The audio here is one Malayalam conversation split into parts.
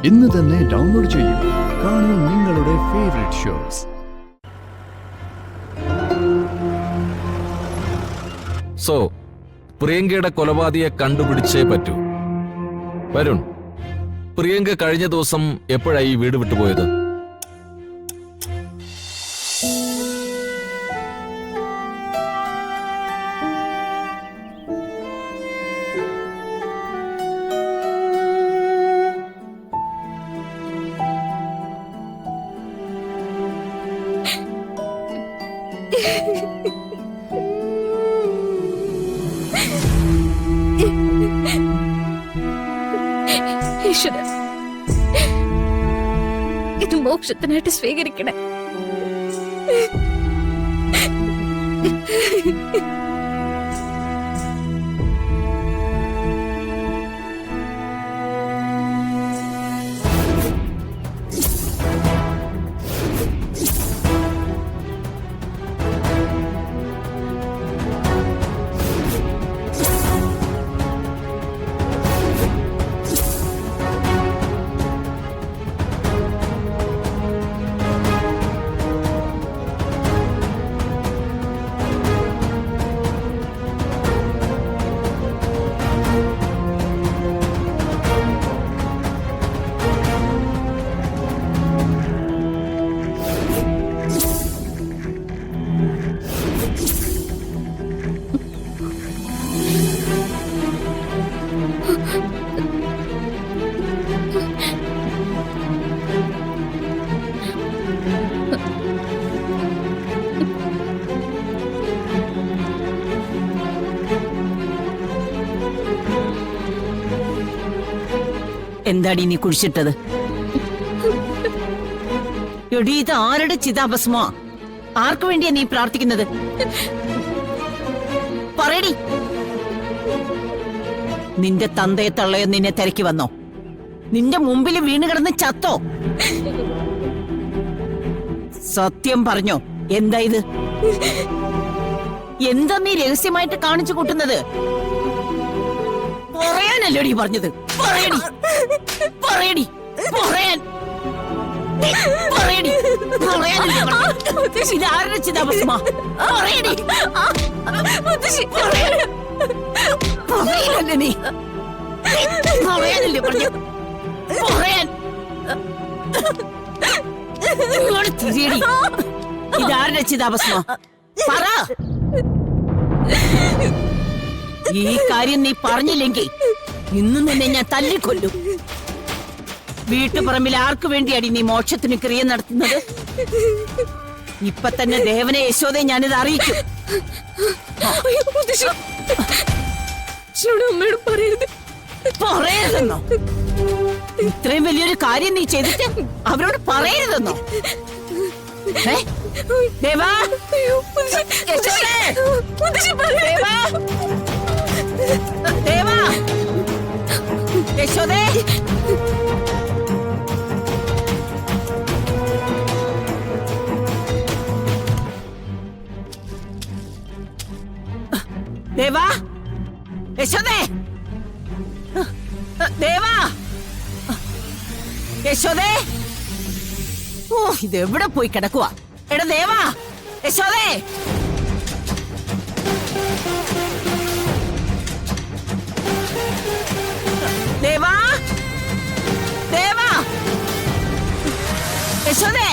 ഇന്ന് തന്നെ ഡൗൺലോഡ് ചെയ്യൂ. കാണൂ നിങ്ങളുടെ ഫേവറേറ്റ് ഷോസ്. സോ പ്രിയങ്കയുടെ കൊലപാതകയെ കണ്ടുപിടിച്ചേ പറ്റൂ. വരുൺ, പ്രിയങ്ക കഴിഞ്ഞ ദിവസം എപ്പോഴായി ഈ വീട് വിട്ടുപോയത്? ഇത് മോക്ഷത്തിനായിട്ട് സ്വീകരിക്കണേ. എന്താടി നീ കുഴിച്ചിട്ടത്? എടീ, ഇത് ആരുടെ ചിതാഭസ്മോ? ആർക്കു വേണ്ടിയാ നീ പ്രാർത്ഥിക്കുന്നത്? പറയടി. നിന്റെ തന്തയെ തള്ളയോ നിന്നെ തിരക്കി വന്നോ? നിന്റെ മുമ്പിൽ വീണ് കിടന്ന് ചത്തോ? സത്യം പറഞ്ഞോ, എന്താ ഇത്? എന്താ നീ രഹസ്യമായിട്ട് കാണിച്ചു കൂട്ടുന്നത്? പറയാനല്ലോടി പറഞ്ഞത്. പറയടി, പറയടി, പറയാൻ. പറയടി, പറയാനല്ലേ പറഞ്ഞത്? ഇതാരുടെ ചിതാഭസ്മ? പറയടി. പറയില്ലല്ലേ നീ? പറയാനല്ലേ പറഞ്ഞത്? പറയാൻ. ഇങ്ങോട്ട് തിരിയടി. ഇതാരുടെ ചിതാഭസ്മ? പറ. ഈ കാര്യം നീ പറഞ്ഞില്ലെങ്കിൽ ഇന്ന് നിന്നെ ഞാൻ തല്ലിക്കൊല്ലും. വീട്ടുപറമ്പിൽ ആർക്കു വേണ്ടിയാടി നീ മോക്ഷത്തിന് ക്രിയ നടത്തുന്നത്? ഇപ്പൊ തന്നെ ദേവനെ യശോദയെ ഞാനിത് അറിയിക്കും. പറയരുതെന്നോ? ഇത്രയും വലിയൊരു കാര്യം നീ ചെയ്തിട്ട് അവരോട് പറയരുതെന്നോ? ദേവാ, ദേവാ, യശോദേ, ദേവാ, യശോദേ, ദേവാ, യശോദേ. ഓ, ഇതെവിടെ പോയി കിടക്കുവാ? എടാ ദേവാ, യശോദേ. ദേവാ, ദേവാ, യശോദേ.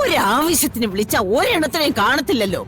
ഒരാവശ്യത്തിന് വിളിച്ച ഒരെണ്ണത്തിനെയും കാണത്തില്ലല്ലോ.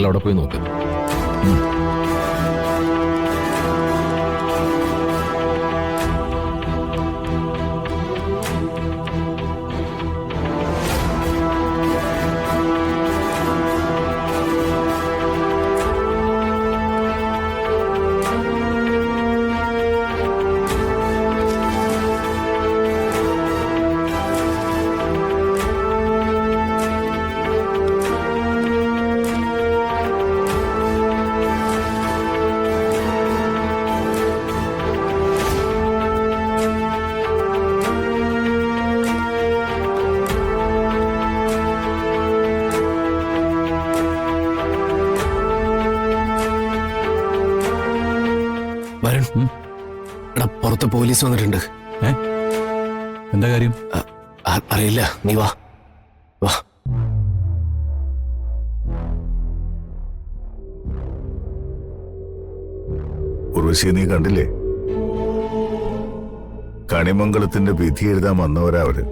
നിങ്ങൾ അവിടെ പോയി നോക്ക്. വരുൺ, എടാ പുറത്ത് പോലീസ് വന്നിട്ടുണ്ട്. എന്താ കാര്യം? അറിയില്ല, നീ വാ വാ. ഉർവശി, നീ കണ്ടില്ലേ? കണിമംഗലത്തിന്റെ വിധി എഴുതാൻ വന്നവരാ അവര്.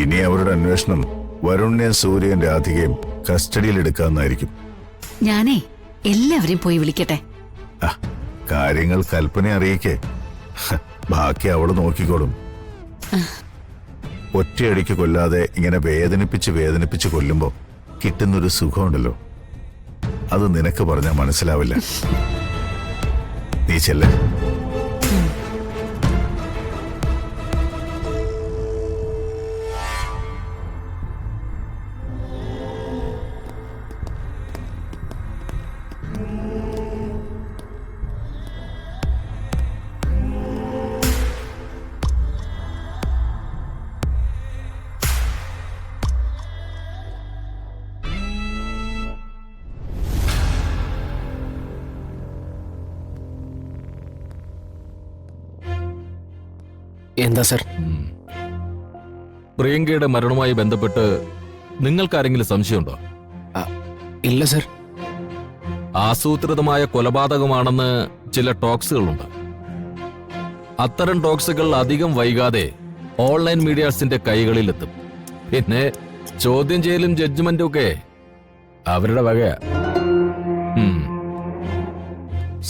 ഇനി അവരുടെ അന്വേഷണം വരുണിനെയും സൂര്യൻ രാധികയും കസ്റ്റഡിയിൽ എടുക്കാമെന്നായിരിക്കും. ഞാനേ എല്ലാവരെയും പോയി വിളിക്കട്ടെ. കാര്യങ്ങൾ കൽപ്പന അറിയിക്കേ, ബാക്കി അവള് നോക്കിക്കോളും. ഒറ്റയടിക്ക് കൊല്ലാതെ ഇങ്ങനെ വേദനിപ്പിച്ച് കൊല്ലുമ്പോ കിട്ടുന്നൊരു സുഖമുണ്ടല്ലോ, അത് നിനക്ക് പറഞ്ഞാൽ മനസ്സിലാവില്ല. നീ ചെല്ലേ. എന്താ സർ? പ്രിയങ്കയുടെ മരണവുമായി ബന്ധപ്പെട്ട് നിങ്ങൾക്കാരെങ്കിലും സംശയമുണ്ടോ? ഇല്ല സർ. ആസൂത്രിതമായ കൊലപാതകമാണെന്ന് ചില ടോക്സുകളുണ്ട്. അത്തരം ടോക്സുകൾ അധികം വൈകാതെ ഓൺലൈൻ മീഡിയാസിന്റെ കൈകളിലെത്തും. പിന്നെ ചോദ്യം ചെയ്യലും ജഡ്ജ്മെന്റും ഒക്കെ അവരുടെ വകയാ.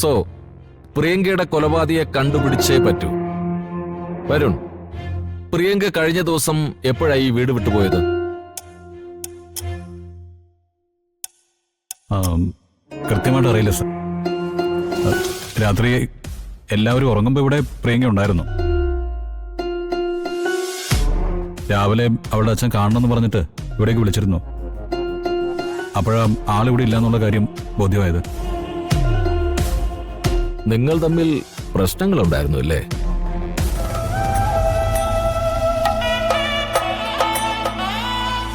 സോ പ്രിയങ്കയുടെ കൊലപാതകയെ കണ്ടുപിടിച്ചേ പറ്റൂ. വരുൺ, പ്രിയങ്ക കഴിഞ്ഞ ദിവസം എപ്പോഴായി ഈ വീട് വിട്ടുപോയത്? കൃത്യമായിട്ട് അറിയില്ല സർ. രാത്രി എല്ലാവരും ഉറങ്ങുമ്പോൾ ഇവിടെ പ്രിയങ്ക ഉണ്ടായിരുന്നു. രാവിലെ അവളുടെ അച്ഛൻ കാണണമെന്ന് പറഞ്ഞിട്ട് ഇവിടേക്ക് വിളിച്ചിരുന്നു. അപ്പോഴാ ആളിവിടെ ഇല്ലാന്നുള്ള കാര്യം ബോധ്യമായത്. നിങ്ങൾ തമ്മിൽ പ്രശ്നങ്ങളുണ്ടായിരുന്നു അല്ലേ?